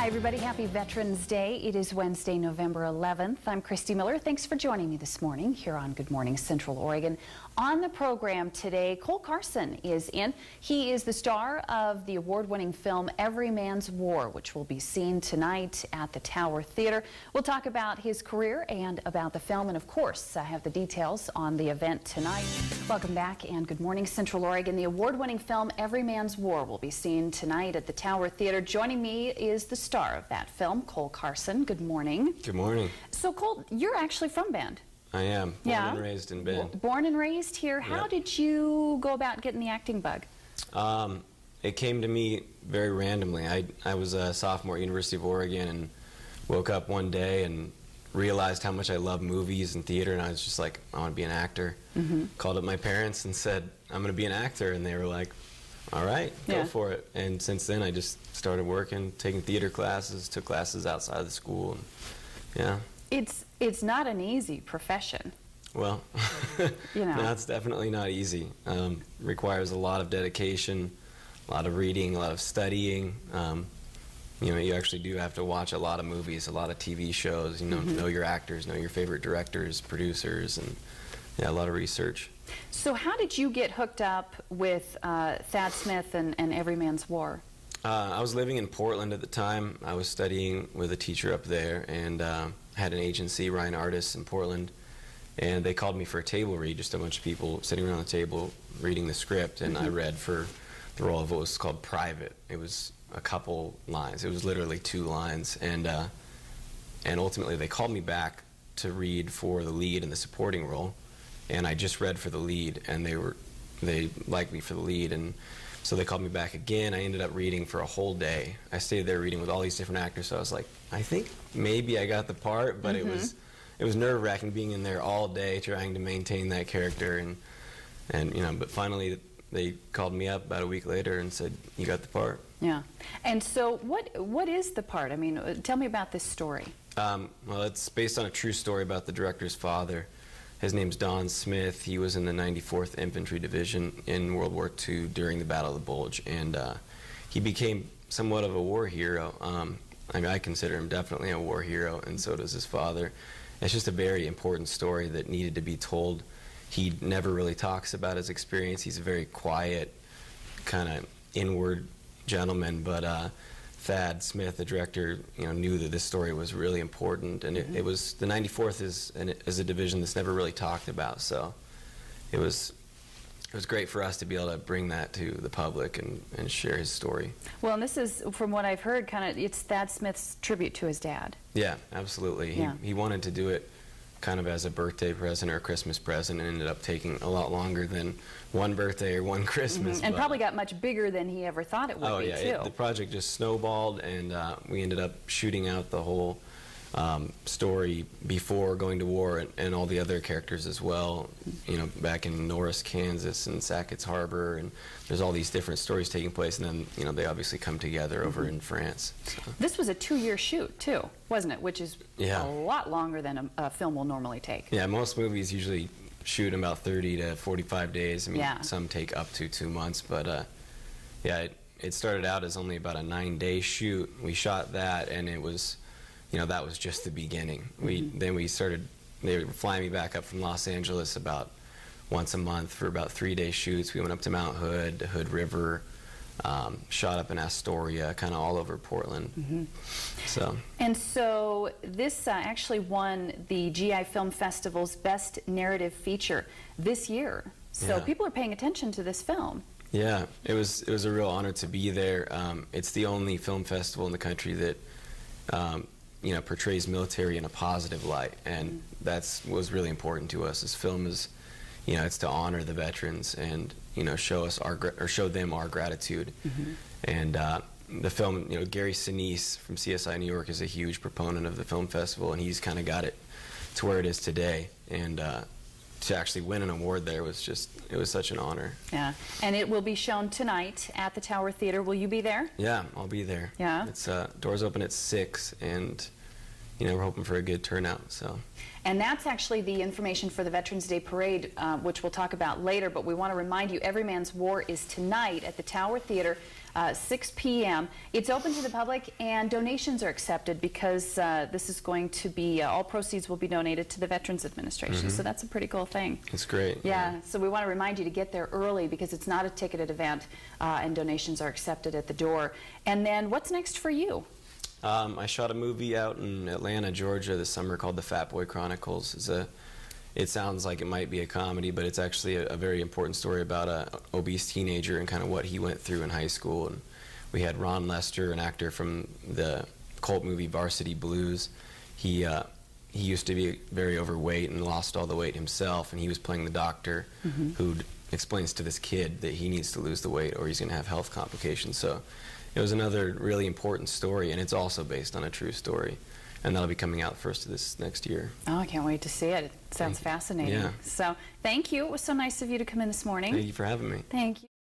Hi everybody, happy Veterans Day. It is Wednesday, November 11th. I'm Christy Miller. Thanks for joining me this morning here on Good Morning Central Oregon. On the program today, Cole Carson is in. He is the star of the award-winning film Everyman's War, which will be seen tonight at the Tower Theater. We'll talk about his career and about the film, and of course, I have the details on the event tonight. Welcome back and Good Morning Central Oregon. The award-winning film Everyman's War will be seen tonight at the Tower Theater. Joining me is the star of that film, Cole Carson. Good morning. Good morning. So, Cole, you're actually from Bend. I am. Born and raised in Bend. Born and raised here. How did you go about getting the acting bug? It came to me very randomly. I was a sophomore at University of Oregon and woke up one day and realized how much I love movies and theater, and I was just like, I want to be an actor. Called up my parents and said, I'm going to be an actor, and they were like, all right, go for it. And since then, I just started working, taking theater classes, took classes outside of the school. And, It's not an easy profession. Well, you know. No, it's definitely not easy. Requires a lot of dedication, a lot of reading, a lot of studying. You know, you actually do have to watch a lot of movies, a lot of TV shows, you know your actors, know your favorite directors, producers, and a lot of research. So how did you get hooked up with Thad Smith and Everyman's War? I was living in Portland at the time. I was studying with a teacher up there, and had an agency, Ryan Artists, in Portland, and they called me for a table read, just a bunch of people sitting around the table reading the script, and I read for the role of what was called Private. It was a couple lines. It was literally 2 lines, and ultimately they called me back to read for the lead and the supporting role, and I just read for the lead, and they liked me for the lead, and so they called me back again. I ended up reading for a whole day. I stayed there reading with all these different actors, so I was like, I think maybe I got the part, but it was nerve-wracking being in there all day trying to maintain that character, and you know, but finally they called me up about a week later and said, you got the part. Yeah. And so what is the part? I mean, tell me about this story. Well, it's based on a true story about the director's father. His name's Don Smith. He was in the 94th Infantry Division in World War II during the Battle of the Bulge, and he became somewhat of a war hero. I mean, I consider him definitely a war hero, and so does his father. It's just a very important story that needed to be told. He never really talks about his experience. He's a very quiet, kind of inward gentleman, but Thad Smith, the director, knew that this story was really important, and it was, the 94th is a division that's never really talked about, so it was great for us to be able to bring that to the public and share his story. Well, and this is, from what I've heard, it's Thad Smith's tribute to his dad. Yeah, absolutely. Yeah. He wanted to do it kind of as a birthday present or a Christmas present, and ended up taking a lot longer than one birthday or one Christmas. And probably got much bigger than he ever thought it would be, too. Oh, yeah. The project just snowballed, and we ended up shooting out the whole story before going to war, and all the other characters as well, back in Norris, Kansas, and Sackett's Harbor, and there's all these different stories taking place, and then, they obviously come together over in France. So. This was a 2-year shoot, too, wasn't it? Which is a lot longer than a film will normally take. Yeah, most movies usually shoot in about 30 to 45 days. I mean, some take up to 2 months, but yeah, it started out as only about a 9-day shoot. We shot that, and it was, that was just the beginning. Then we started, they were flying me back up from Los Angeles about once a month for about 3-day shoots. We went up to Mount Hood, the Hood River, shot up in Astoria, kind of all over Portland. And so this actually won the GI Film Festival's Best Narrative Feature this year. So people are paying attention to this film. Yeah, it was a real honor to be there. It's the only film festival in the country that portrays military in a positive light, and that was really important to us. This film is, it's to honor the veterans and show them our gratitude. And the film, Gary Sinise from CSI New York is a huge proponent of the film festival, and he's kind of got it to where it is today. And to actually win an award there was it was such an honor. Yeah, and it will be shown tonight at the Tower Theater. Will you be there? Yeah, I'll be there. Yeah. It's doors open at 6, and we're hoping for a good turnout. So. And that's actually the information for the Veterans Day Parade, which we'll talk about later. But we want to remind you, Everyman's War is tonight at the Tower Theater, 6 p.m. It's open to the public, and donations are accepted because this is going to be, all proceeds will be donated to the Veterans Administration. So that's a pretty cool thing. It's great. Yeah, so we want to remind you to get there early because it's not a ticketed event, and donations are accepted at the door. And then what's next for you? I shot a movie out in Atlanta, Georgia this summer called The Fat Boy Chronicles. It sounds like it might be a comedy, but it's actually a very important story about an obese teenager and kind of what he went through in high school. And we had Ron Lester, an actor from the cult movie Varsity Blues. He used to be very overweight and lost all the weight himself, and he was playing the doctor who explains to this kid that he needs to lose the weight or he's going to have health complications. So it was another really important story, and it's also based on a true story. And that'll be coming out first of this next year. Oh, I can't wait to see it. It sounds fascinating. Yeah. So thank you. It was so nice of you to come in this morning. Thank you for having me. Thank you.